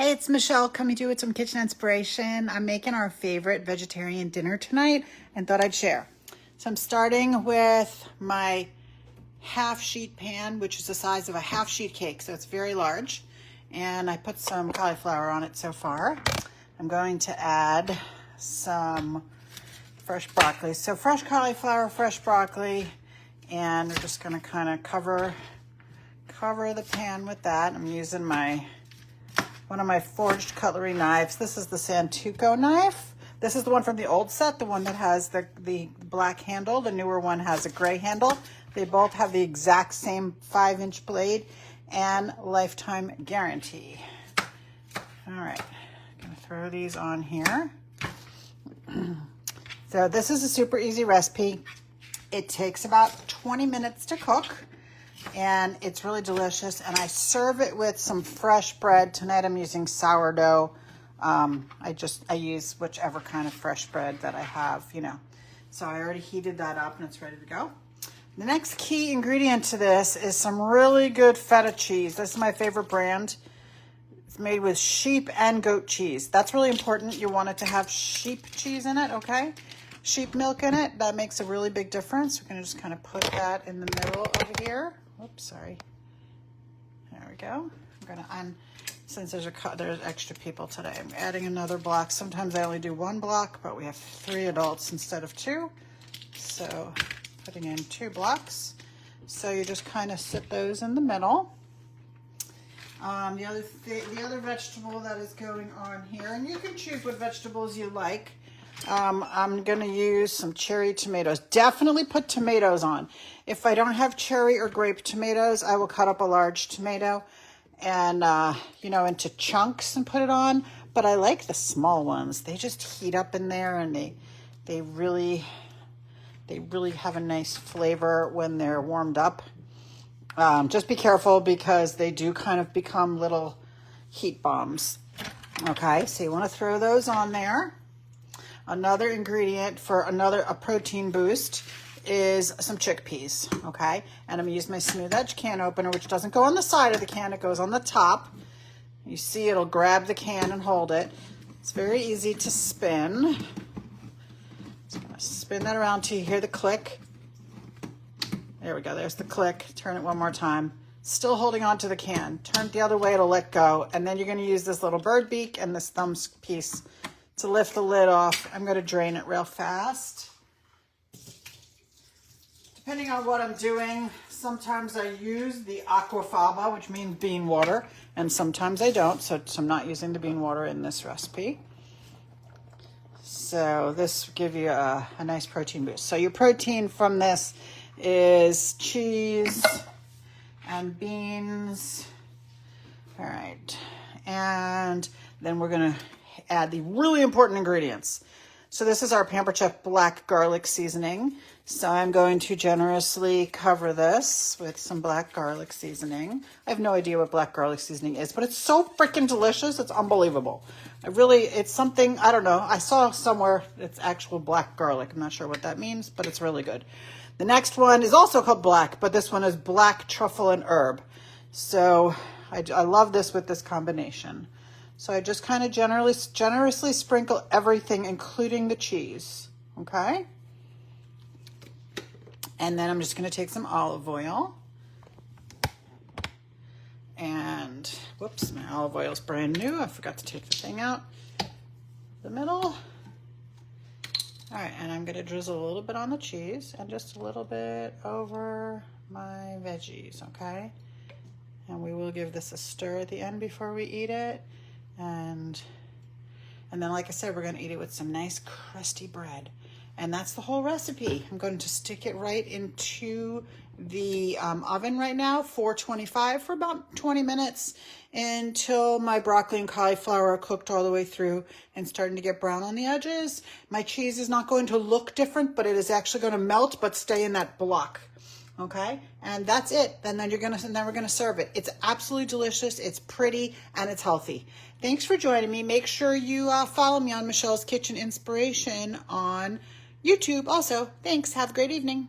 Hey, it's Michelle coming to you with some kitchen inspiration. I'm making our favorite vegetarian dinner tonight and thought I'd share. So I'm starting with my half sheet pan, which is the size of a half sheet cake, so it's very large. And I put some cauliflower on it so far. I'm going to add some fresh broccoli. So fresh cauliflower, fresh broccoli, and we're just gonna kind of cover the pan with that. I'm using one of my forged cutlery knives. This is the Santoku knife. This is the one from the old set, the one that has the black handle. The newer one has a gray handle. They both have the exact same 5-inch blade and lifetime guarantee. All right, I'm gonna throw these on here. So this is a super easy recipe. It takes about 20 minutes to cook, and it's really delicious. And I serve it with some fresh bread. Tonight I'm using sourdough. I use whichever kind of fresh bread that I have, So I already heated that up and it's ready to go. The next key ingredient to this is some really good feta cheese. This is my favorite brand. It's made with sheep and goat cheese. That's really important. You want it to have sheep cheese in it, okay? Sheep milk in it. That makes a really big difference. We're gonna just kind of put that in the middle over here. Oops, sorry. There we go. I'm gonna since there's extra people today, I'm adding another block. Sometimes I only do one block, but we have 3 adults instead of 2. So putting in 2 blocks. So you just kind of sit those in the middle. The other vegetable that is going on here, and you can choose what vegetables you like. I'm gonna use some cherry tomatoes. Definitely put tomatoes on. If I don't have cherry or grape tomatoes, I will cut up a large tomato and into chunks and put it on. But I like the small ones. They just heat up in there, and they really have a nice flavor when they're warmed up. Just be careful because they do kind of become little heat bombs. Okay, so you want to throw those on there. Another ingredient for a protein boost is some chickpeas, okay? And I'm gonna use my smooth edge can opener, which doesn't go on the side of the can, it goes on the top. You see it'll grab the can and hold it. It's very easy to spin. Just gonna spin that around till you hear the click. There we go, there's the click. Turn it one more time. Still holding on to the can. Turn it the other way, it'll let go. And then you're gonna use this little bird beak and this thumb piece to lift the lid off. I'm gonna drain it real fast. Depending on what I'm doing, sometimes I use the aquafaba, which means bean water, and sometimes I don't, so I'm not using the bean water in this recipe. So this will give you a nice protein boost. So your protein from this is cheese and beans. All right, and then we're gonna add the really important ingredients. So this is our Pampered Chef black garlic seasoning. So I'm going to generously cover this with some black garlic seasoning. I have no idea what black garlic seasoning is, but it's so freaking delicious. It's unbelievable. It's something, I don't know. I saw somewhere it's actual black garlic. I'm not sure what that means, but it's really good. The next one is also called black, but this one is black truffle and herb. So I love this with this combination. So I just kind of generously sprinkle everything, including the cheese, okay? And then I'm just gonna take some olive oil. And, whoops, my olive oil is brand new. I forgot to take the thing out. The middle. All right, and I'm gonna drizzle a little bit on the cheese and just a little bit over my veggies, okay? And we will give this a stir at the end before we eat it. And then, like I said, we're going to eat it with some nice crusty bread. And that's the whole recipe. I'm going to stick it right into the oven right now, 425, for about 20 minutes until my broccoli and cauliflower are cooked all the way through and starting to get brown on the edges. My cheese is not going to look different, but it is actually going to melt but stay in that block. Okay, and that's it. And then we're gonna serve it. It's absolutely delicious. It's pretty and it's healthy. Thanks for joining me. Make sure you follow me on Michelle's Kitchen Inspiration on YouTube. Also, thanks. Have a great evening.